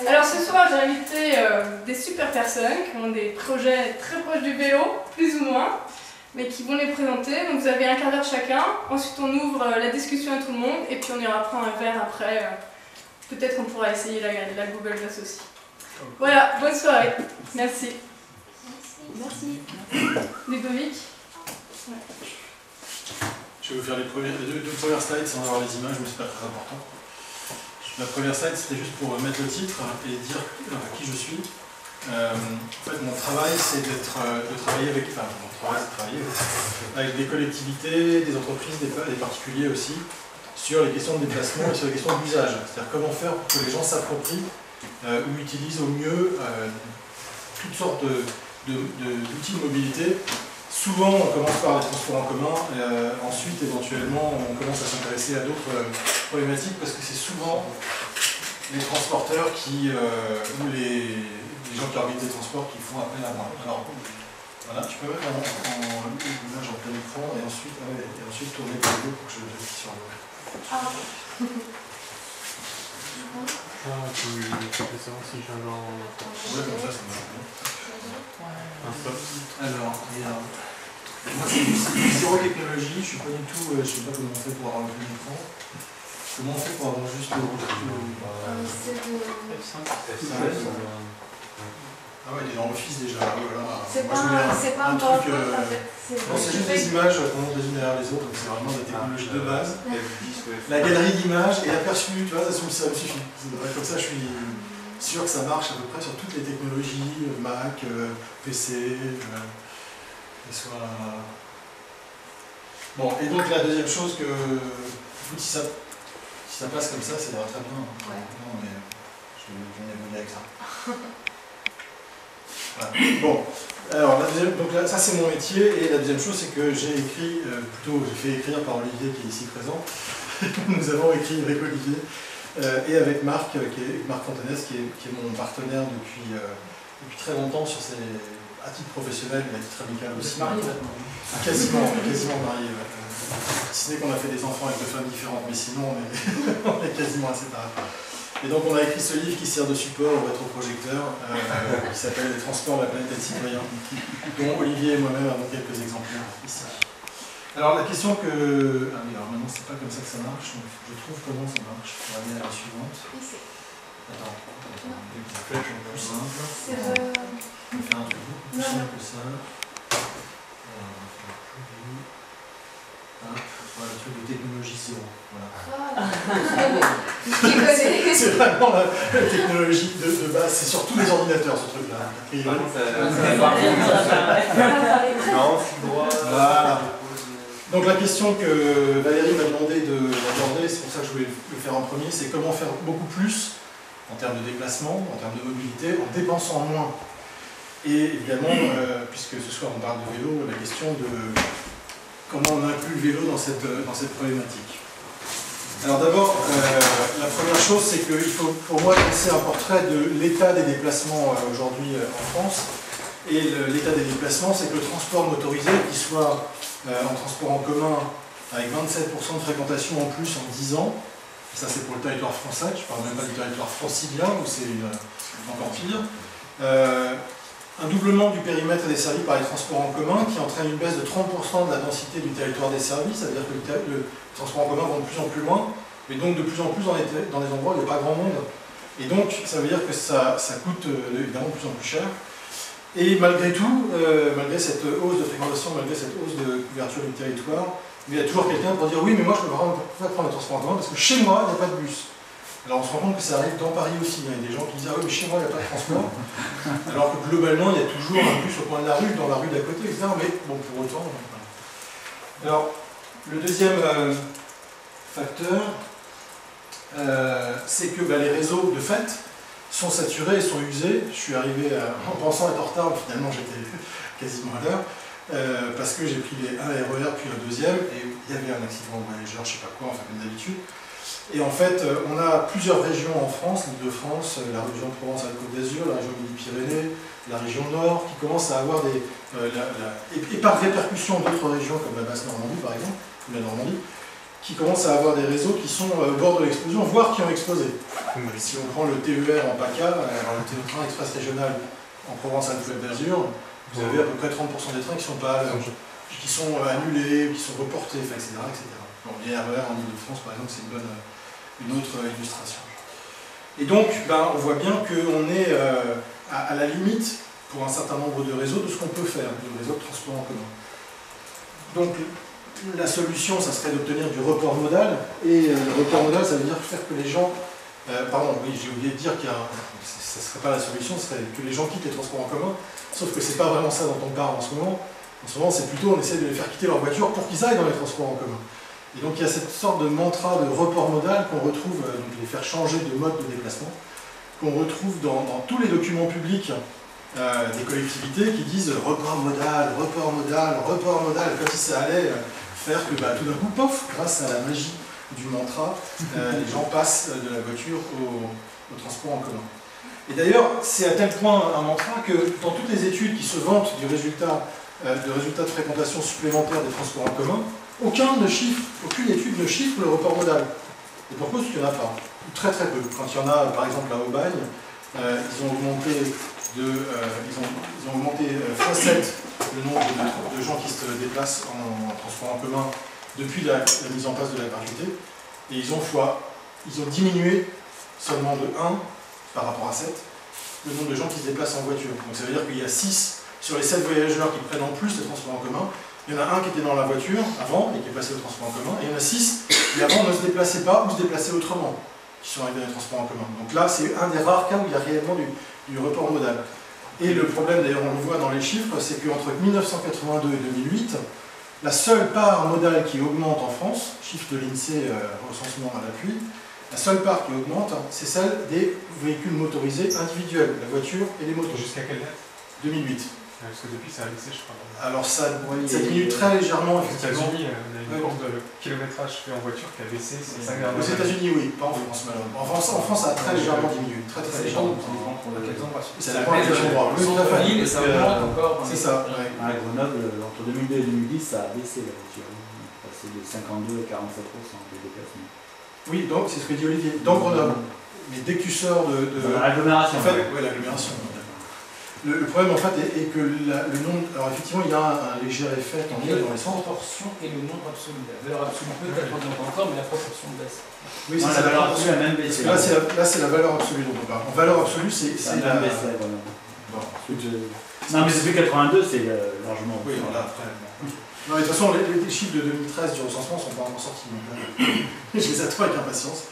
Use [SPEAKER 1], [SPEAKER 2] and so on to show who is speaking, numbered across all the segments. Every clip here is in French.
[SPEAKER 1] Alors ce soir, j'ai invité des super personnes qui ont des projets très proches du vélo, plus ou moins, mais qui vont les présenter. Donc vous avez un quart d'heure chacun, ensuite on ouvre la discussion à tout le monde, et puis on ira prendre un verre après. Peut-être qu'on pourra essayer la Google Glass aussi. Voilà, bonne soirée. Merci. Merci. Ludovic. Ouais.
[SPEAKER 2] Je vais vous faire les deux premières slides sans avoir les images, mais c'est pas très important. La première slide, c'était juste pour mettre le titre et dire qui je suis. En fait, mon travail, c'est de travailler avec, avec des collectivités, des entreprises, des particuliers aussi, sur les questions de déplacement et sur les questions d'usage. C'est-à-dire comment faire pour que les gens s'approprient ou utilisent au mieux toutes sortes d'outils de mobilité. Souvent, on commence par les transports en commun, ensuite, éventuellement, on commence à s'intéresser à d'autres problématiques, parce que c'est souvent les transporteurs ou les gens qui orbitent les transports qui font appel à moi. Alors, voilà, tu peux mettre l'image en plein écran, et ensuite tourner le vidéo pour que je le mette sur le...
[SPEAKER 3] Tu fais savoir si j'ai un genre...
[SPEAKER 2] Ouais, comme ça marche bien. Alors, moi c'est zéro technologie, je suis pas du tout, je sais pas comment on fait pour avoir le plein écran. Comment on fait pour avoir juste le Ah ouais, t'es dans l'office déjà, voilà.
[SPEAKER 4] C'est pas un truc,
[SPEAKER 2] c'est juste des images qu'on monte les unes derrière les autres, donc c'est vraiment des technologies de base. La galerie d'images et aperçu, tu vois, ça me suffit. Comme ça, je suis sûr que ça marche à peu près sur toutes les technologies, Mac, PC, Bon, et donc la deuxième chose que, si ça passe comme ça ira très bien.
[SPEAKER 4] Ouais.
[SPEAKER 2] Non, mais je vais évoluer avec ça. Voilà. Bon, alors la deuxième, donc là, ça c'est mon métier, et la deuxième chose c'est que j'ai fait écrire par Olivier qui est ici présent. Nous avons écrit avec Olivier et avec Marc Fontanès qui est mon partenaire depuis très longtemps sur à titre professionnel et à titre amical aussi.
[SPEAKER 5] Marié maintenant.
[SPEAKER 2] Quasiment marié. Si ce n'est qu'on a fait des enfants avec deux femmes différentes, mais sinon on est quasiment inséparables. Et donc on a écrit ce livre qui sert de support au rétroprojecteur, qui s'appelle Les transports de la planète et le citoyen, dont Olivier et moi-même avons quelques exemplaires ici. Alors la question que... Ah oui, alors maintenant c'est pas comme ça que ça marche, donc je trouve comment ça marche pour aller à la suivante. Attends, une flèche plus simple. On va faire un truc beaucoup plus simple que ça. Voilà, le truc de technologie zéro. Voilà. C'est vraiment la technologie de base, c'est sur tous les ordinateurs ce truc-là. Voilà. Donc la question que Valérie m'a demandé d'aborder, c'est pour ça que je voulais le faire en premier, c'est comment faire beaucoup plus en termes de déplacement, en termes de mobilité, en dépensant moins. Et évidemment, puisque ce soir on parle de vélo, la question de comment on inclut le vélo dans cette problématique. Alors d'abord, la première chose, c'est qu'il faut pour moi dresser un portrait de l'état des déplacements aujourd'hui en France. Et l'état des déplacements, c'est que le transport motorisé, qu'il soit en transport en commun, avec 27% de fréquentation en plus en 10 ans, ça c'est pour le territoire français, je ne parle même pas du territoire francilien, où c'est encore pire, un doublement du périmètre desservi par les transports en commun qui entraîne une baisse de 30% de la densité du territoire desservi, c'est-à-dire que le transport en commun va de plus en plus loin, mais donc de plus en plus dans des endroits où il n'y a pas grand monde. Et donc ça veut dire que ça coûte évidemment de plus en plus cher. Et malgré tout, malgré cette hausse de fréquentation, malgré cette hausse de couverture du territoire, il y a toujours quelqu'un pour dire oui mais moi je peux pas prendre le transport en commun parce que chez moi il n'y a pas de bus. Alors on se rend compte que ça arrive dans Paris aussi, il y a des gens qui disent ah oui mais chez moi il n'y a pas de transport, alors que globalement il y a toujours un bus au coin de la rue, dans la rue d'à côté, etc. Mais bon pour autant. Alors le deuxième facteur, c'est que les réseaux de fait sont saturés et sont usés. Je suis arrivé en pensant être en retard, mais finalement j'étais quasiment à l'heure, parce que j'ai pris un RER puis un deuxième, et il y avait un accident de voyageur, je sais pas quoi, enfin comme d'habitude. Et en fait, on a plusieurs régions en France, l'Île-de-France, la région Provence-Alpes-Côte d'Azur, la région Midi-Pyrénées, la région Nord, qui commencent à avoir et par répercussion d'autres régions comme la Basse-Normandie par exemple, ou la Normandie, qui commencent à avoir des réseaux qui sont au bord de l'explosion, voire qui ont explosé. Si on prend le TER en PACA, alors le train express régional en Provence-Alpes-Côte d'Azur, vous avez à peu près 30% des trains qui sont pas à l'heure, qui sont annulés, qui sont reportés, etc. Bon, les RER en Ile-de-France, par exemple, c'est une autre illustration. Et donc, on voit bien qu'on est à la limite, pour un certain nombre de réseaux, de ce qu'on peut faire, de réseaux de transport en commun. Donc, la solution, ça serait d'obtenir du report modal, et le report modal, ça veut dire faire que les gens... pardon, oui, j'ai oublié de dire que ce ne serait pas la solution, ce serait que les gens quittent les transports en commun, sauf que c'est pas vraiment ça dont on parle en ce moment. En ce moment, c'est plutôt, on essaie de les faire quitter leur voiture pour qu'ils aillent dans les transports en commun. Et donc, il y a cette sorte de mantra de report modal qu'on retrouve, donc les faire changer de mode de déplacement, qu'on retrouve dans tous les documents publics des collectivités qui disent report modal, report modal, report modal, comme si ça allait faire que tout d'un coup, pof, grâce à la magie du mantra, les gens passent de la voiture au transport en commun. Et d'ailleurs, c'est à tel point un mantra que dans toutes les études qui se vantent du résultat de fréquentation supplémentaire des transports en commun, aucune étude ne chiffre le report modal. Et pourquoi? Parce qu'il n'y en a pas. Très très peu. Quand il y en a, par exemple, à Aubagne, ils ont augmenté x7 le nombre de gens qui se déplacent en transport en commun depuis la mise en place de la gratuité, et ils ont diminué seulement de 1 par rapport à 7 le nombre de gens qui se déplacent en voiture. Donc ça veut dire qu'il y a 6 sur les 7 voyageurs qui prennent en plus les transports en commun. Il y en a un qui était dans la voiture avant et qui est passé au transport en commun, et il y en a 6 qui avant ne se déplaçaient pas ou se déplaçaient autrement, qui sont arrivés dans les transports en commun. Donc là, c'est un des rares cas où il y a réellement du report modal. Et le problème, d'ailleurs, on le voit dans les chiffres, c'est qu'entre 1982 et 2008, la seule part modale qui augmente en France, chiffre de l'INSEE, recensement à l'appui, la seule part qui augmente, c'est celle des véhicules motorisés individuels, la voiture et les motos.
[SPEAKER 3] Jusqu'à quelle date?
[SPEAKER 2] 2008.
[SPEAKER 3] Parce que depuis, ça a baissé, je crois.
[SPEAKER 2] Alors ça diminue très légèrement,
[SPEAKER 3] Aux
[SPEAKER 2] effectivement.
[SPEAKER 3] États-Unis, on a une courbe de kilométrage fait en voiture qui a baissé.
[SPEAKER 2] Aux États-Unis, oui, pas en France, malheureusement. En France, ça a très légèrement diminué. Très légèrement. Ça dépend de quel endroit. Oui, tout à fait.
[SPEAKER 4] Et ça augmente encore.
[SPEAKER 2] C'est ça.
[SPEAKER 5] À Grenoble, entre 2002 et 2010, ça a baissé la voiture. On est passé de 52 à 47% des déplacements.
[SPEAKER 2] Oui, donc c'est ce que dit Olivier. Dans Grenoble. Mais dès que tu sors de...
[SPEAKER 5] l'agglomération.
[SPEAKER 2] En fait, ouais, l'agglomération. Le problème en fait est que le nombre. Alors effectivement, il y a un léger effet tant mieux dans les centres.
[SPEAKER 4] La proportion et le nombre absolu. La valeur absolue peut-être augmente encore, mais la proportion baisse.
[SPEAKER 2] Oui, c'est
[SPEAKER 5] la valeur absolue a même baissé.
[SPEAKER 2] Là, c'est la valeur absolue dont on parle. En valeur absolue, c'est la.
[SPEAKER 5] baissé, voilà.
[SPEAKER 2] Bon.
[SPEAKER 5] Non, mais depuis 82, c'est largement.
[SPEAKER 2] Oui, voilà, après. Non, mais de toute façon, les chiffres de 2013 du recensement sont pas encore sortis. Je les attends avec impatience.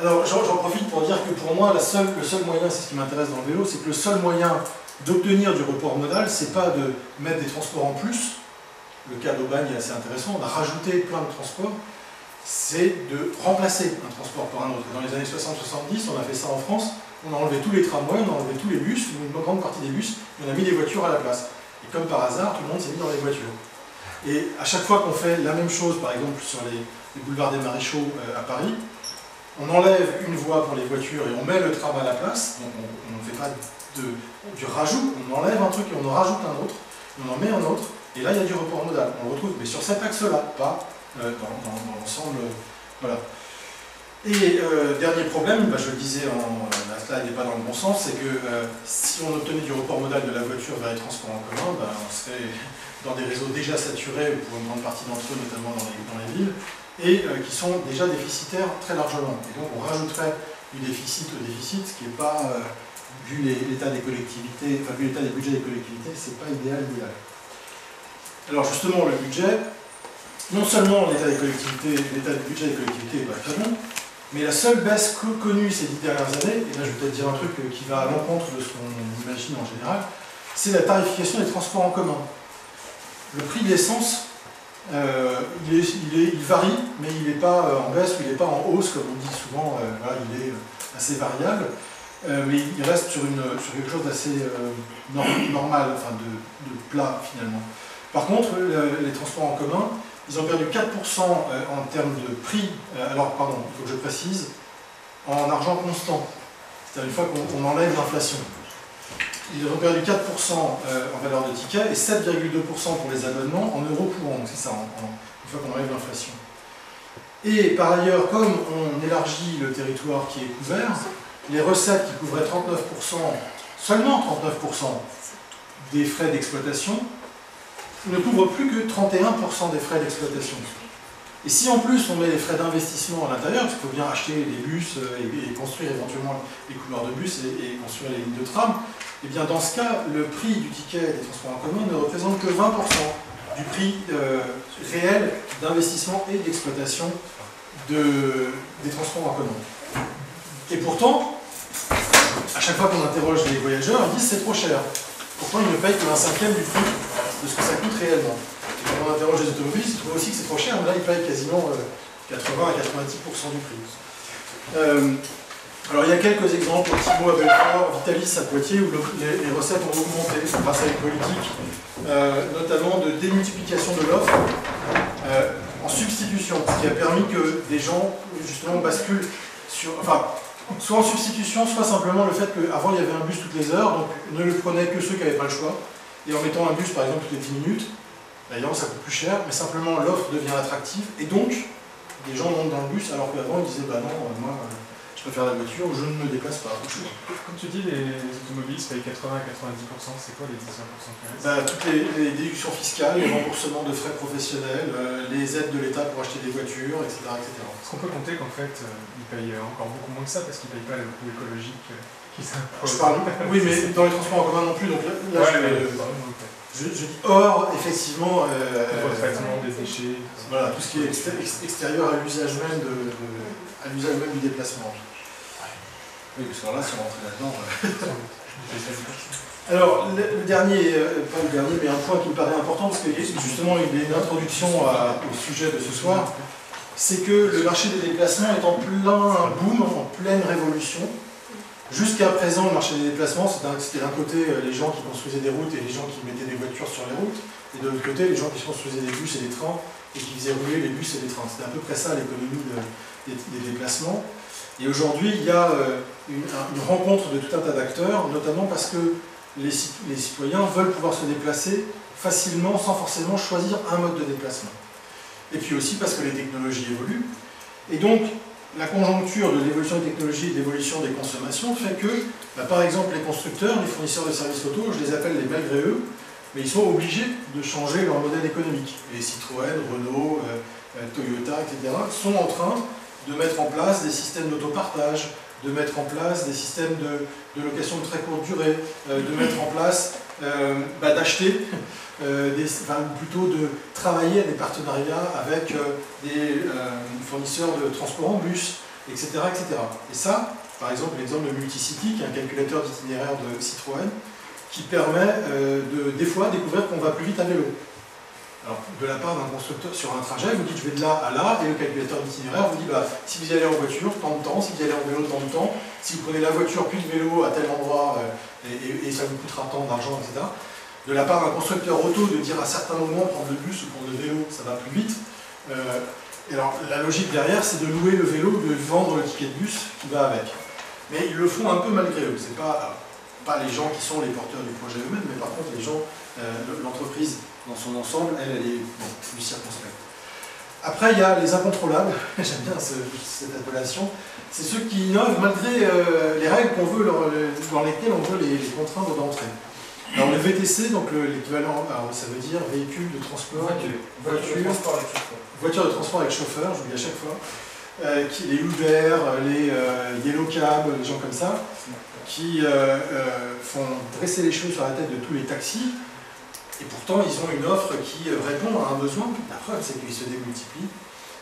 [SPEAKER 2] Alors, j'en profite pour dire que pour moi, le seul moyen, c'est ce qui m'intéresse dans le vélo, c'est que le seul moyen d'obtenir du report modal, c'est pas de mettre des transports en plus. Le cas d'Aubagne est assez intéressant, on a rajouté plein de transports. C'est de remplacer un transport par un autre. Dans les années 60-70, on a fait ça en France, on a enlevé tous les tramways, on a enlevé tous les bus, une grande partie des bus, et on a mis des voitures à la place. Et comme par hasard, tout le monde s'est mis dans les voitures. Et à chaque fois qu'on fait la même chose, par exemple sur les boulevards des Maréchaux à Paris, on enlève une voie pour les voitures et on met le tram à la place, donc on ne fait pas du rajout, on enlève un truc et on en rajoute un autre, on en met un autre, et là il y a du report modal, on le retrouve, mais sur cet axe-là, pas dans l'ensemble. Voilà. Et dernier problème, je le disais, la slide n'est pas dans le bon sens, c'est que si on obtenait du report modal de la voiture vers les transports en commun, on serait dans des réseaux déjà saturés, pour une grande partie d'entre eux, notamment dans les villes, et qui sont déjà déficitaires très largement. Et donc on rajouterait du déficit au déficit, ce qui n'est pas, vu l'état des collectivités, enfin vu l'état des budgets des collectivités, c'est pas idéal. Alors justement, le budget, non seulement l'état du budget des collectivités n'est pas très bon, mais la seule baisse connue ces 10 dernières années, et là je vais peut-être dire un truc qui va à l'encontre de ce qu'on imagine en général, c'est la tarification des transports en commun. Le prix de l'essence, il varie, mais il n'est pas en baisse ou il n'est pas en hausse, comme on dit souvent, voilà, il est assez variable, mais il reste sur quelque chose d'assez normal, enfin de plat finalement. Par contre, les transports en commun, ils ont perdu 4% en termes de prix, alors pardon, il faut que je précise, en argent constant, c'est-à-dire une fois qu'on enlève l'inflation. Ils ont perdu 4% en valeur de ticket et 7,2% pour les abonnements en euros courants, c'est ça, une fois qu'on enlève l'inflation. Et par ailleurs, comme on élargit le territoire qui est couvert, les recettes qui couvraient 39%, seulement 39% des frais d'exploitation, ne couvrent plus que 31% des frais d'exploitation. Et si en plus on met les frais d'investissement à l'intérieur, parce qu'il faut bien acheter les bus et construire éventuellement les couloirs de bus et construire les lignes de tram, et bien dans ce cas, le prix du ticket des transports en commun ne représente que 20% du prix réel d'investissement et d'exploitation des transports en commun. Et pourtant, à chaque fois qu'on interroge les voyageurs, ils disent c'est trop cher. Pourtant, ils ne payent que 1/5 du prix de ce que ça coûte réellement. Et quand on interroge les automobilistes, ils trouvent aussi que c'est trop cher, mais là, ils payent quasiment 80 à 90% du prix. Alors, il y a quelques exemples, Timo à Belfort, Vitalis à Poitiers, où les recettes ont augmenté grâce à une politique, notamment de démultiplication de l'offre en substitution, ce qui a permis que des gens, justement, basculent sur... Enfin, soit en substitution, soit simplement le fait qu'avant, il y avait un bus toutes les heures, donc ne le prenaient que ceux qui n'avaient pas le choix. Et en mettant un bus, par exemple, toutes les 10 minutes, d'ailleurs, ça coûte plus cher, mais simplement l'offre devient attractive, et donc, des gens montent dans le bus, alors qu'avant, ils disaient, bah non, moi, je préfère la voiture, je ne me déplace pas.
[SPEAKER 3] Quand tu dis les automobilistes payent 80 à 90%, c'est quoi les 10% qui restent?
[SPEAKER 2] Bah, toutes les déductions fiscales, les remboursements de frais professionnels, les aides de l'État pour acheter des voitures, etc. etc.
[SPEAKER 3] Est-ce qu'on peut compter qu'en fait, ils payent encore beaucoup moins que ça parce qu'ils ne payent pas le coût écologique qu'ils imposent?
[SPEAKER 2] Oui, mais dans les transports en commun non plus, donc là je dis hors, effectivement,
[SPEAKER 3] le traitement des déchets.
[SPEAKER 2] Voilà, tout ce qui est extérieur à l'usage même, du déplacement. Oui, parce que là, si on rentrait là-dedans... Alors, le dernier, pas le dernier, mais un point qui me paraît important, parce que justement, il y a une introduction au sujet de ce soir, c'est que le marché des déplacements est en plein boom, en pleine révolution. Jusqu'à présent, le marché des déplacements, c'était d'un côté les gens qui construisaient des routes et les gens qui mettaient des voitures sur les routes, et de l'autre côté, les gens qui construisaient des bus et des trains, et qui faisaient rouler les bus et les trains. C'était à peu près ça l'économie des déplacements. Et aujourd'hui, il y a une rencontre de tout un tas d'acteurs, notamment parce que les citoyens veulent pouvoir se déplacer facilement, sans forcément choisir un mode de déplacement. Et puis aussi parce que les technologies évoluent. Et donc, la conjoncture de l'évolution des technologies et de l'évolution des consommations fait que, par exemple, les constructeurs, les fournisseurs de services auto, je les appelle les malgré eux, mais ils sont obligés de changer leur modèle économique. Et Citroën, Renault, Toyota, etc. sont en train de mettre en place des systèmes d'autopartage, de mettre en place des systèmes de location de très courte durée, de mettre en place, d'acheter, plutôt de travailler à des partenariats avec des fournisseurs de transport en bus, etc., etc. Et ça, par exemple, l'exemple de Multicity, qui est un calculateur d'itinéraire de Citroën, qui permet des fois découvrir qu'on va plus vite à vélo. Alors, de la part d'un constructeur sur un trajet, vous dites je vais de là à là, et le calculateur d'itinéraire vous dit si vous y allez en voiture, tant de temps, si vous y allez en vélo, tant de temps, si vous prenez la voiture puis le vélo à tel endroit, et ça vous coûtera tant d'argent, etc. De la part d'un constructeur auto de dire à certains moments prendre le bus ou prendre le vélo, ça va plus vite. Et alors, la logique derrière, c'est de louer le vélo, de vendre le ticket de bus qui va avec. Mais ils le font un peu malgré eux. C'est pas les gens qui sont les porteurs du projet eux-mêmes, mais par contre les gens, l'entreprise dans son ensemble, elle est plus circonspecte. Après, il y a les incontrôlables, j'aime bien cette appellation, c'est ceux qui innovent malgré les règles qu'on veut, dans lesquelles on veut les contraindre d'entrer. Alors le VTC, donc l'équivalent, ça veut dire véhicule de transport, voiture de transport avec chauffeur, j'oublie à chaque fois, les Uber, les Yellow Cab, les gens comme ça, qui font dresser les cheveux sur la tête de tous les taxis, et pourtant ils ont une offre qui répond à un besoin. La preuve, c'est qu'ils se démultiplient,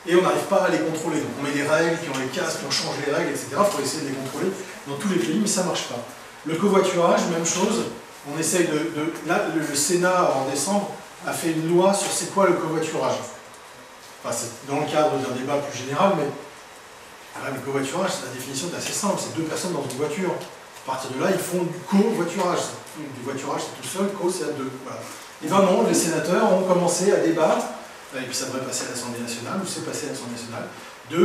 [SPEAKER 2] et on n'arrive pas à les contrôler. Donc on met des règles, puis on les casse, puis on change les règles, etc. pour essayer de les contrôler dans tous les pays, mais ça ne marche pas. Le covoiturage, même chose. On essaye là, le Sénat, en décembre, a fait une loi sur c'est quoi le covoiturage. Enfin, c'est dans le cadre d'un débat plus général, mais le covoiturage, la définition est assez simple, c'est deux personnes dans une voiture. À partir de là, ils font du covoiturage. Du voiturage, c'est tout seul, co, c'est à deux. Voilà. Et ben non, les sénateurs ont commencé à débattre, et puis ça devrait passer à l'Assemblée nationale, ou c'est passé à l'Assemblée nationale,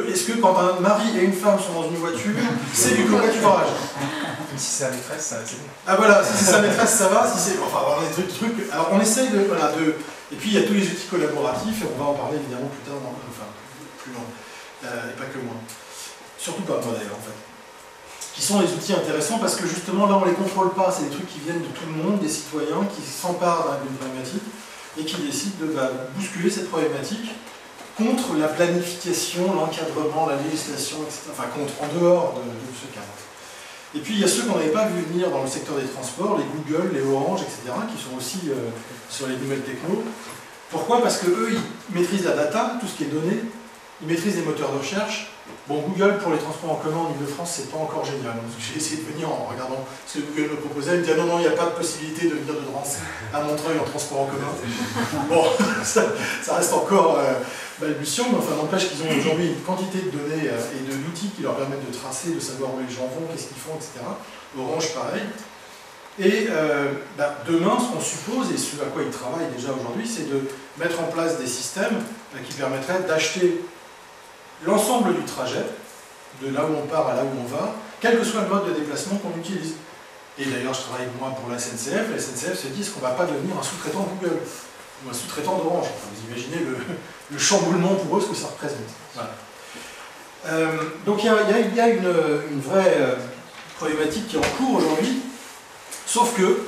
[SPEAKER 2] est-ce que quand un mari et une femme sont dans une voiture, c'est du covoiturage?
[SPEAKER 3] Même si c'est sa maîtresse, c'est bon.
[SPEAKER 2] Ah voilà, si c'est sa maîtresse, ça va, si c'est... Enfin, avoir des trucs... Alors on essaye de... Voilà, et puis il y a tous les outils collaboratifs, et on va en parler évidemment plus tard, plus loin. et pas que moi. Surtout pas moi d'ailleurs en fait. Qui sont des outils intéressants parce que justement là on les contrôle pas, c'est des trucs qui viennent de tout le monde, des citoyens qui s'emparent d'une problématique et qui décident de bousculer cette problématique contre la planification, l'encadrement, la législation, etc. Enfin contre, en dehors de ce cadre. Et puis il y a ceux qu'on n'avait pas vu venir dans le secteur des transports, les Google, les Orange, etc., qui sont aussi sur les nouvelles technos. Pourquoi? Parce qu'eux, ils maîtrisent la data, tout ce qui est donné, ils maîtrisent les moteurs de recherche. Bon, Google pour les transports en commun en Ile-de-France, c'est pas encore génial. J'ai essayé de venir en regardant ce que Google me proposait. Il me dit non, non, il n'y a pas de possibilité de venir de Drancy à Montreuil en transport en commun. Bon, ça reste encore balbutiant, mais enfin, n'empêche qu'ils ont aujourd'hui une quantité de données et d'outils qui leur permettent de tracer, de savoir où les gens vont, qu'est-ce qu'ils font, etc. Orange, pareil. Et demain, ce qu'on suppose, et ce à quoi ils travaillent déjà aujourd'hui, c'est de mettre en place des systèmes qui permettraient d'acheter l'ensemble du trajet, de là où on part à là où on va, quel que soit le mode de déplacement qu'on utilise. Et d'ailleurs, je travaille moi pour la SNCF. La SNCF se dit, est-ce qu'on ne va pas devenir un sous-traitant Google ou un sous-traitant d'Orange? Vous imaginez le chamboulement pour eux, ce que ça représente. Voilà. Donc il y a une vraie problématique qui est en cours aujourd'hui, sauf que,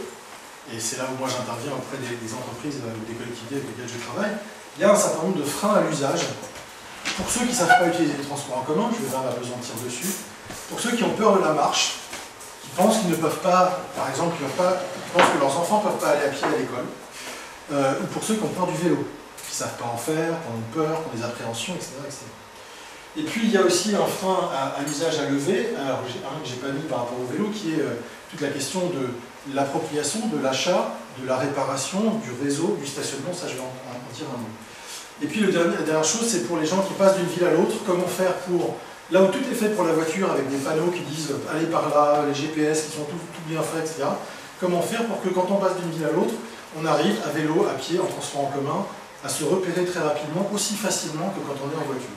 [SPEAKER 2] et c'est là où moi j'interviens auprès des entreprises ou des collectivités avec lesquelles je travaille, il y a un certain nombre de freins à l'usage. Pour ceux qui ne savent pas utiliser les transports en commun, je vais pas m'apesantir dessus, pour ceux qui ont peur de la marche, qui pensent qu'ils ne peuvent pas, par exemple, qui pensent que leurs enfants ne peuvent pas aller à pied à l'école, ou pour ceux qui ont peur du vélo, qui ne savent pas en faire, qui ont peur, qui ont des appréhensions, etc., etc. Et puis il y a aussi un frein à l'usage à lever, alors un que je n'ai pas mis par rapport au vélo, qui est toute la question de l'appropriation, de l'achat, de la réparation, du réseau, du stationnement, ça je vais en dire un mot. Et puis la dernière chose, c'est pour les gens qui passent d'une ville à l'autre, comment faire pour, là où tout est fait pour la voiture, avec des panneaux qui disent allez par là, les GPS qui sont tout bien faits, etc. Comment faire pour que quand on passe d'une ville à l'autre, on arrive à vélo, à pied, en transport en commun, à se repérer très rapidement, aussi facilement que quand on est en voiture.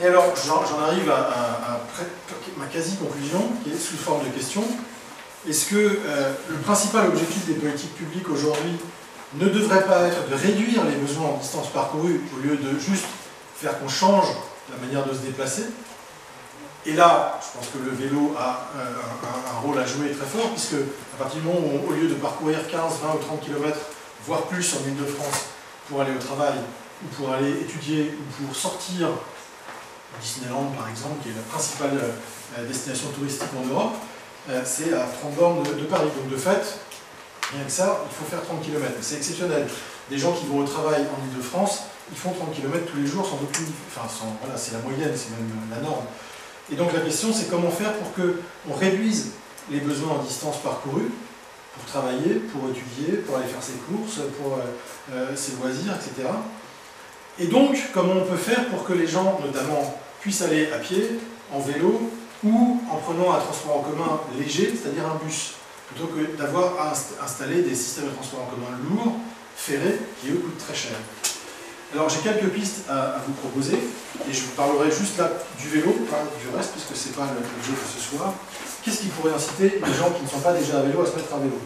[SPEAKER 2] Et alors, j'en arrive à ma quasi-conclusion, qui est sous forme de question. Est-ce que le principal objectif des politiques publiques aujourd'hui ne devrait pas être de réduire les besoins en distance parcourue au lieu de juste faire qu'on change la manière de se déplacer? Et là, je pense que le vélo a un rôle à jouer très fort, puisque à partir du moment où, au lieu de parcourir 15, 20 ou 30 km, voire plus en Ile-de-France, pour aller au travail, ou pour aller étudier, ou pour sortir, Disneyland par exemple, qui est la principale destination touristique en Europe, c'est à 30 bornes de Paris. Donc de fait, rien que ça, il faut faire 30 km. C'est exceptionnel. Des gens qui vont au travail en Ile-de-France, ils font 30 km tous les jours sans aucune... Enfin, voilà, c'est la moyenne, c'est même la norme. Et donc la question, c'est comment faire pour qu'on réduise les besoins en distance parcourue, pour travailler, pour étudier, pour aller faire ses courses, pour ses loisirs, etc. Et donc, comment on peut faire pour que les gens, notamment, puissent aller à pied, en vélo, ou en prenant un transport en commun léger, c'est-à-dire un bus, plutôt que d'avoir à installer des systèmes de transport en commun lourds, ferrés, qui eux coûtent très cher. Alors j'ai quelques pistes à vous proposer, et je vous parlerai juste là du vélo, pas du reste, puisque ce n'est pas l'objet de ce soir. Qu'est-ce qui pourrait inciter les gens qui ne sont pas déjà à vélo à se mettre à vélo?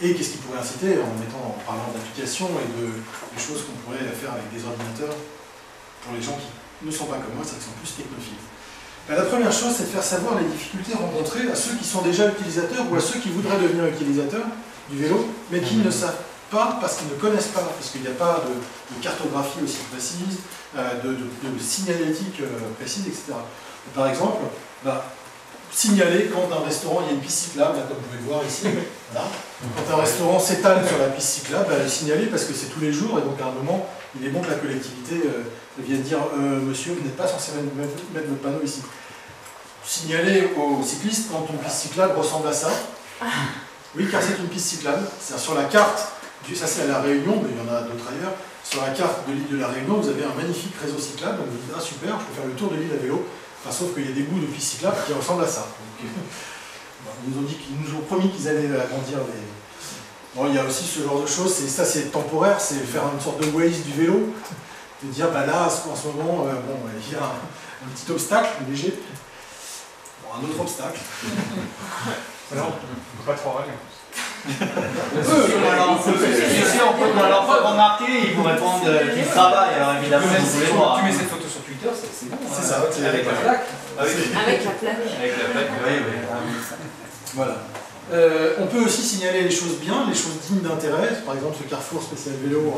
[SPEAKER 2] Et qu'est-ce qui pourrait inciter, en parlant d'applications et des choses qu'on pourrait faire avec des ordinateurs, pour les gens qui ne sont pas comme moi, c'est-à-dire qui sont plus technophiles? Ben, la première chose, c'est de faire savoir les difficultés rencontrées à ceux qui sont déjà utilisateurs ou à ceux qui voudraient devenir utilisateurs du vélo, mais qui ne savent pas parce qu'ils ne connaissent pas, parce qu'il n'y a pas de cartographie aussi précise, de signalétique précise, etc. Et par exemple, signaler quand un restaurant, il y a une piste cyclable, là, comme vous pouvez le voir ici. Voilà. Quand un restaurant s'étale sur la piste cyclable, le signaler parce que c'est tous les jours, et donc à un moment, il est bon que la collectivité vienne dire monsieur, vous n'êtes pas censé mettre votre panneau ici. Signaler aux cyclistes quand une piste cyclable ressemble à ça. Oui, car c'est une piste cyclable. Sur la carte, ça c'est à La Réunion, mais il y en a d'autres ailleurs. Sur la carte de l'île de La Réunion, vous avez un magnifique réseau cyclable. Donc vous dites, ah super, je peux faire le tour de l'île à vélo. Enfin, sauf qu'il y a des bouts de pistes cyclables qui ressemblent à ça. Donc, ils nous ont promis qu'ils allaient agrandir les... Bon, il y a aussi ce genre de choses, ça c'est temporaire, c'est faire une sorte de Waze du vélo, de dire bah là, en ce moment, il y a un petit obstacle léger, bon, un autre obstacle.
[SPEAKER 3] Non, on ne peut pas trop râler.
[SPEAKER 5] On peut leur faire remarquer, ils vous répondent qu'ils travaillent, alors évidemment, vous voulez voir.
[SPEAKER 4] Tu mets cette photo sur Twitter,
[SPEAKER 2] c'est ça.
[SPEAKER 4] Avec la plaque.
[SPEAKER 6] Avec la plaque.
[SPEAKER 7] Avec la plaque, oui, oui.
[SPEAKER 2] Voilà. On peut aussi signaler les choses bien, les choses dignes d'intérêt. Par exemple, ce carrefour spécial vélo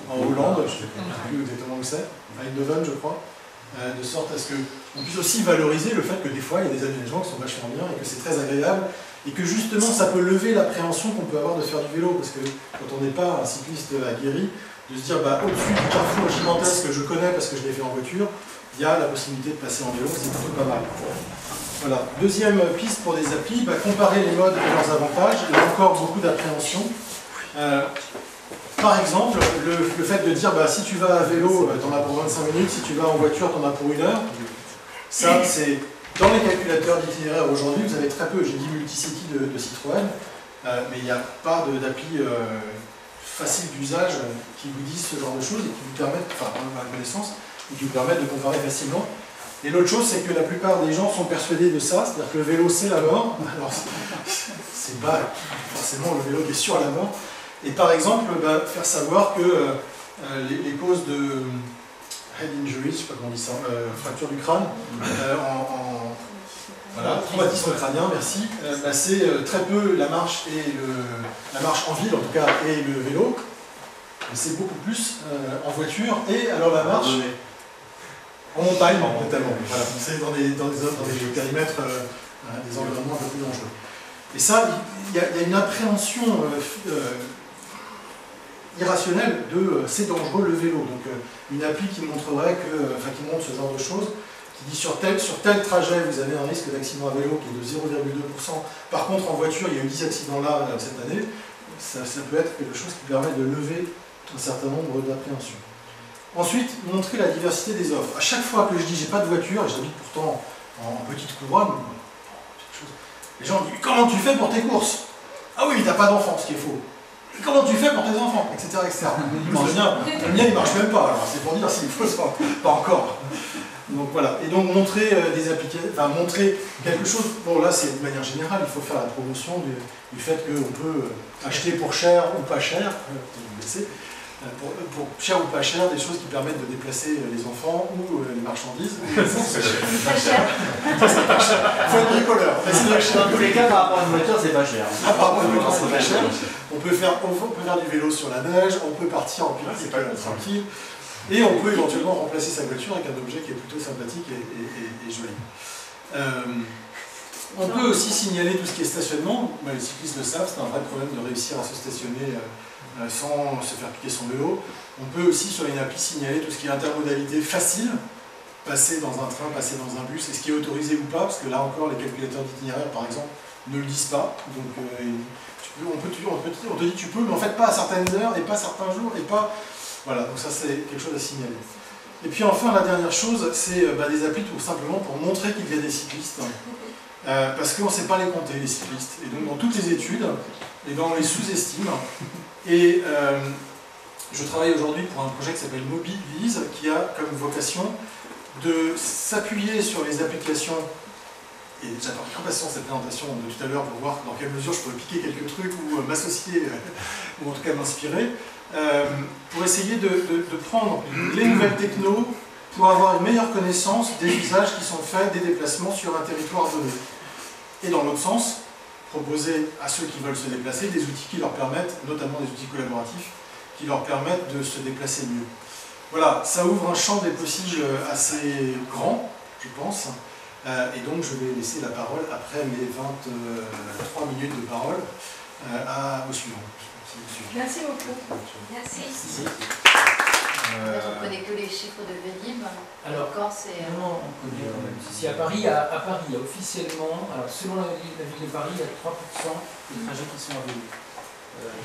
[SPEAKER 2] en Hollande, je ne sais plus exactement où c'est, à Eindhoven, je crois, de sorte à ce qu'on puisse aussi valoriser le fait que des fois, il y a des aménagements qui sont vachement bien et que c'est très agréable et que justement, ça peut lever l'appréhension qu'on peut avoir de faire du vélo. Parce que quand on n'est pas un cycliste aguerri, de se dire, au-dessus du carrefour gigantesque que je connais parce que je l'ai fait en voiture, il y a la possibilité de passer en vélo, c'est plutôt pas mal. Voilà. Deuxième piste pour des applis, comparer les modes et leurs avantages. Il y a encore beaucoup d'appréhension. Par exemple, le fait de dire si tu vas à vélo, tu en as pour 25 minutes, si tu vas en voiture, tu en as pour 1 heure. Ça, c'est dans les calculateurs d'itinéraire aujourd'hui, vous avez très peu, j'ai dit Multicity de Citroën, mais il n'y a pas d'appli facile d'usage qui vous disent ce genre de choses et qui vous permettent, enfin, à ma connaissance, et qui vous permettent de comparer facilement. Et l'autre chose, c'est que la plupart des gens sont persuadés de ça, c'est-à-dire que le vélo, c'est la mort. Alors, c'est pas forcément le vélo qui est sur la mort. Et par exemple, faire savoir que les causes de head injury, je sais pas comment on dit ça, fracture du crâne, voilà, traumatisme crânien, merci, c'est très peu la marche la marche en ville en tout cas et le vélo, mais c'est beaucoup plus en voiture et alors la marche en montagne notamment. Voilà, c'est dans des périmètres, des environnements un peu plus dangereux. Et ça, il y a une appréhension irrationnelle de c'est dangereux le vélo. Donc une appli qui montrerait qui montre ce genre de choses, qui dit sur tel trajet vous avez un risque d'accident à vélo qui est de 0,2%. Par contre en voiture il y a eu 10 accidents là cette année. Ça peut être quelque chose qui permet de lever un certain nombre d'appréhensions. Ensuite, montrer la diversité des offres. À chaque fois que je dis j'ai pas de voiture, et j'habite pourtant en petite couronne, les gens disent comment tu fais pour tes courses? Ah oui, t'as pas d'enfants, ce qui est faux. Et comment tu fais pour tes enfants, etc. etc. Le mien il marche même pas, alors c'est pour dire s'il faut, pas encore. Donc voilà, et donc montrer des applications, enfin montrer quelque chose, bon là c'est de manière générale, il faut faire la promotion du fait qu'on peut acheter pour cher ou pas cher, pour cher ou pas cher, des choses qui permettent de déplacer les enfants ou les marchandises.
[SPEAKER 6] Pas cher.
[SPEAKER 2] C'est pas cher. Il faut être bricoleur.
[SPEAKER 5] Dans tous les cas, par rapport à une voiture, c'est pas cher.
[SPEAKER 2] Par rapport à une voiture, c'est pas cher. On peut faire du vélo sur la neige, on peut partir en pique-nique tranquille, et on peut éventuellement remplacer sa voiture avec un objet qui est plutôt sympathique et joli. On peut aussi signaler tout ce qui est stationnement. Les cyclistes le savent, c'est un vrai problème de réussir à se stationner sans se faire piquer son vélo. On peut aussi sur une appli signaler tout ce qui est intermodalité facile, passer dans un train, passer dans un bus, est-ce qui est autorisé ou pas, parce que là encore les calculateurs d'itinéraire par exemple ne le disent pas. Donc on te dit tu peux, mais en fait pas à certaines heures et pas certains jours et pas. Voilà, donc ça c'est quelque chose à signaler. Et puis enfin la dernière chose, c'est des applis tout simplement pour montrer qu'il y a des cyclistes. Parce qu'on ne sait pas les compter, les cyclistes. Et donc dans toutes les études, et dans les sous-estimes, et je travaille aujourd'hui pour un projet qui s'appelle Mobilize, qui a comme vocation de s'appuyer sur les applications, et j'attends avec impatience cette présentation de tout à l'heure pour voir dans quelle mesure je pourrais piquer quelques trucs ou m'associer, ou en tout cas m'inspirer, pour essayer de prendre les nouvelles technos pour avoir une meilleure connaissance des usages qui sont faits des déplacements sur un territoire donné. Et dans l'autre sens, proposer à ceux qui veulent se déplacer des outils qui leur permettent, notamment des outils collaboratifs, qui leur permettent de se déplacer mieux. Voilà, ça ouvre un champ des possibles assez grand, je pense, et donc je vais laisser la parole, après mes 23 minutes de parole, au suivant.
[SPEAKER 1] Merci beaucoup.
[SPEAKER 6] Merci. On ne connaît que les chiffres de Vélib.
[SPEAKER 4] Alors,
[SPEAKER 6] encore, c'est.
[SPEAKER 4] non, on connaît quand même. Si à Paris, il y a officiellement, alors selon la ville de Paris, il y a 3% des trajets qui sont à vélo.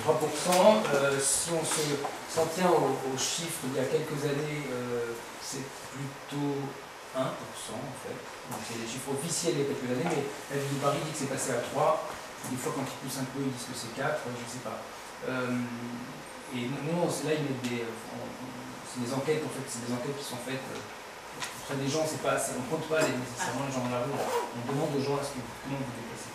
[SPEAKER 4] 3%, si on s'en tient aux chiffres il y a quelques années, c'est plutôt 1% en fait. Donc c'est les chiffres officiels il y a quelques années, mais la ville de Paris dit que c'est passé à 3. Des fois, quand ils poussent un peu, ils disent que c'est 4, je ne sais pas. Et nous, là, ils mettent c'est des enquêtes, en fait, c'est des enquêtes qui sont faites auprès des gens, on ne compte pas nécessairement les gens dans la rue, on demande aux gens comment vous déplacez.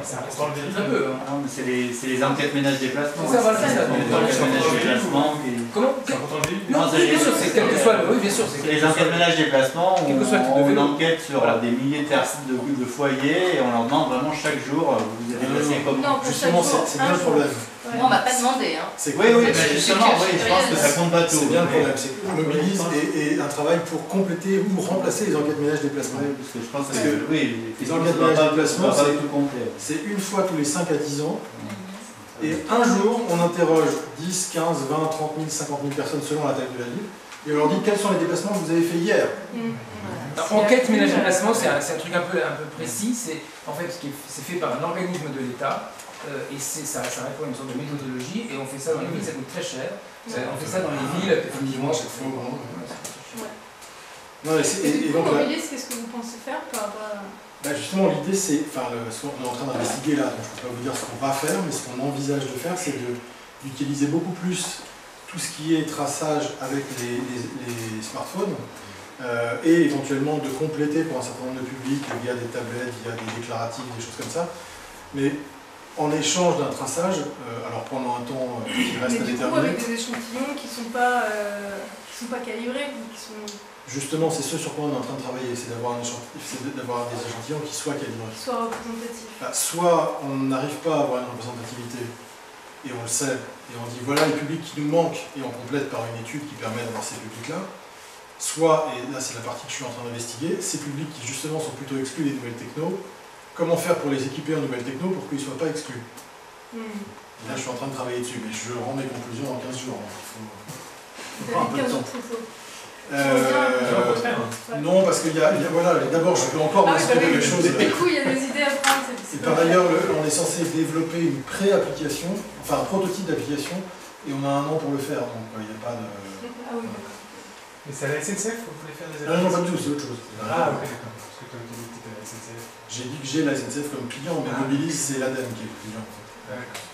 [SPEAKER 3] C'est important le
[SPEAKER 4] Un peu. Hein.
[SPEAKER 5] Non, mais c'est les enquêtes ménage-déplacement.
[SPEAKER 4] C'est ça, voilà, c'est ça.
[SPEAKER 5] Les enquêtes ménage-déplacement.
[SPEAKER 4] Comment
[SPEAKER 3] C'est important le véhicule.
[SPEAKER 4] Non, bien sûr, c'est quel que soit le. Oui, bien sûr.
[SPEAKER 5] Les enquêtes ménage-déplacement,
[SPEAKER 4] Quel que soit le type de
[SPEAKER 5] on
[SPEAKER 4] vélo.
[SPEAKER 5] enquête sur des milliers de foyers et on leur demande vraiment chaque jour, vous vous déplacez comment.
[SPEAKER 1] Non, pour
[SPEAKER 2] Justement,
[SPEAKER 1] chaque jour,
[SPEAKER 2] c'est
[SPEAKER 1] un
[SPEAKER 2] bien le
[SPEAKER 1] jour.
[SPEAKER 2] problème.
[SPEAKER 1] Ouais.
[SPEAKER 6] Moi, on m'a pas demandé. Hein.
[SPEAKER 2] C'est
[SPEAKER 5] Oui, oui,
[SPEAKER 2] que-
[SPEAKER 5] mais justement, oui, je pense que ça compte pas tout.
[SPEAKER 2] C'est bien le
[SPEAKER 5] mais-
[SPEAKER 2] problème, c'est qu'on mobilise et un travail pour compléter ou remplacer les enquêtes ménage-déplacement.
[SPEAKER 5] Oui, parce que je pense
[SPEAKER 2] Parce
[SPEAKER 5] que
[SPEAKER 2] que
[SPEAKER 5] oui,
[SPEAKER 2] les enquêtes ménage-déplacement,
[SPEAKER 5] c'est
[SPEAKER 2] c'est-
[SPEAKER 5] tout complet.
[SPEAKER 2] C'est une fois tous les 5 à 10 ans. Et un jour, on interroge 10, 15, 20, 30 000, 50 000 personnes selon la taille de la ville. Et on leur dit quels sont les déplacements que vous avez fait hier.
[SPEAKER 4] Alors, enquête ménage-déplacement, c'est un truc un peu précis. C'est en fait c'est fait par un organisme de l'État et ça répond à une sorte de méthodologie. Et on fait ça dans les villes, ça coûte très cher. On fait ça dans les villes, effectivement.
[SPEAKER 2] Chaque fois, vraiment.
[SPEAKER 1] Ouais.
[SPEAKER 2] Non,
[SPEAKER 1] Et du coup,
[SPEAKER 2] donc, là,
[SPEAKER 1] Mobilis, qu'est-ce que vous pensez faire par rapport à...
[SPEAKER 2] justement, l'idée, c'est, ce qu'on est en train d'investiguer là, donc je ne peux pas vous dire ce qu'on va faire, mais ce qu'on envisage de faire, c'est d'utiliser beaucoup plus tout ce qui est traçage avec les smartphones et éventuellement de compléter pour un certain nombre de publics via des tablettes, via des déclaratifs, des choses comme ça. Mais en échange d'un traçage, alors pendant un temps qui reste à
[SPEAKER 1] Mais du coup,
[SPEAKER 2] déterminer,
[SPEAKER 1] avec des échantillons qui sont pas calibrés, qui sont...
[SPEAKER 2] justement, c'est ce sur quoi on est en train de travailler, c'est d'avoir des échantillons qui soient calibrés.
[SPEAKER 1] qui soient représentatifs.
[SPEAKER 2] Soit on n'arrive pas à avoir une représentativité, et on le sait, et on dit voilà les publics qui nous manquent, et on complète par une étude qui permet d'avoir ces publics-là. Soit, et là c'est la partie que je suis en train d'investiguer, ces publics qui justement sont plutôt exclus des nouvelles techno, comment faire pour les équiper en nouvelles techno pour qu'ils ne soient pas exclus. Et là je suis en train de travailler dessus, mais je rends mes conclusions dans 15 jours.
[SPEAKER 1] Vous
[SPEAKER 2] un peu
[SPEAKER 1] avez
[SPEAKER 2] de
[SPEAKER 1] 15 jours
[SPEAKER 2] temps.
[SPEAKER 1] de photos.
[SPEAKER 2] Euh, non, parce que voilà, d'abord je peux encore
[SPEAKER 1] Ah oui,
[SPEAKER 2] m'inspirer
[SPEAKER 1] bah oui.
[SPEAKER 2] des choses.
[SPEAKER 1] Du coup, il y a des idées à prendre.
[SPEAKER 2] Et par ailleurs, on est censé développer une pré-application, enfin un prototype d'application, et on a un an pour le faire, donc il n'y a pas de...
[SPEAKER 1] Ah oui, d'accord.
[SPEAKER 3] Mais c'est à la SNCF, vous voulez faire des
[SPEAKER 2] Non, pas du tout, c'est autre chose.
[SPEAKER 3] Ah, ok, d'accord. Parce que comme tu dis que tu étais à la SNCF.
[SPEAKER 2] J'ai dit que j'ai la SNCF comme client, mais Mobilis, c'est l'ADEME qui est le client.
[SPEAKER 3] D'accord.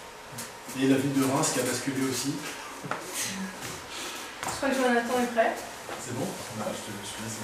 [SPEAKER 2] Et la ville de Reims qui a basculé aussi.
[SPEAKER 1] Je crois que Jonathan est prêt.
[SPEAKER 2] C'est bon? Je te laisse.